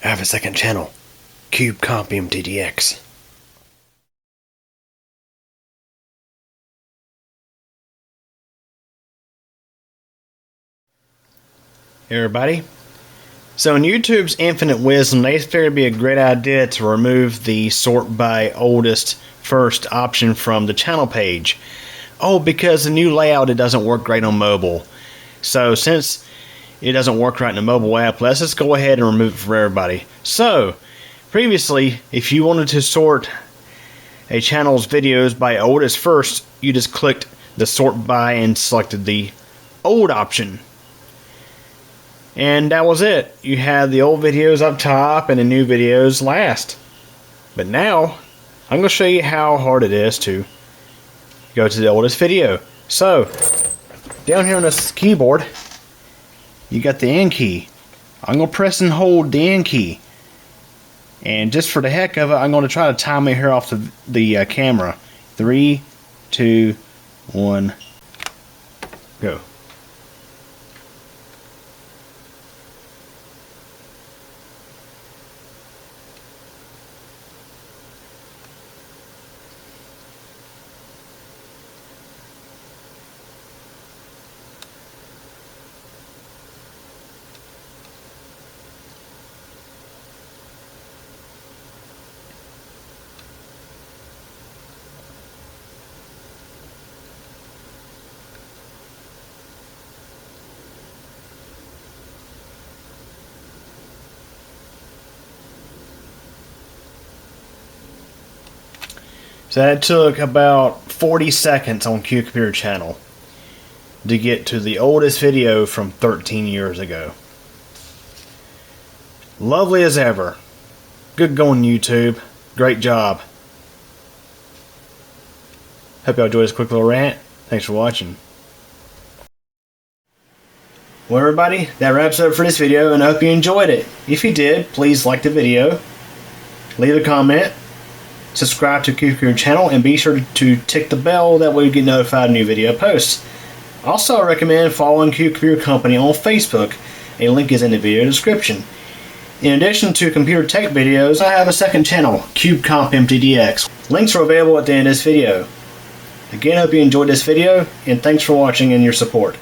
I have a second channel, Cube Compium TDX. Hey everybody. So in YouTube's infinite wisdom, they figured it'd be a great idea to remove the sort by oldest first option from the channel page. Oh, because the new layout, it doesn't work great on mobile. So since it doesn't work right in the mobile app, let's just go ahead and remove it for everybody. So previously, if you wanted to sort a channel's videos by oldest first, you just clicked the sort by and selected the old option. And that was it. You had the old videos up top and the new videos last. But now, I'm going to show you how hard it is to go to the oldest video. So, down here on this keyboard, you got the N key. I'm going to press and hold the N key. And just for the heck of it, I'm going to try to time my hair off the camera. 3, 2, 1, go. So that took about 40 seconds on Q Computer Channel to get to the oldest video from 13 years ago. Lovely as ever. Good going, YouTube. Great job. Hope y'all enjoyed this quick little rant. Thanks for watching. Well everybody, that wraps it up for this video, and I hope you enjoyed it. If you did, please like the video, leave a comment, subscribe to Q Computer Channel, and be sure to tick the bell, that way you get notified of new video posts. Also, I recommend following Q Computer Company on Facebook. A link is in the video description. In addition to computer tech videos, I have a second channel, Cube Compium TDX. Links are available at the end of this video. Again, I hope you enjoyed this video, and thanks for watching and your support.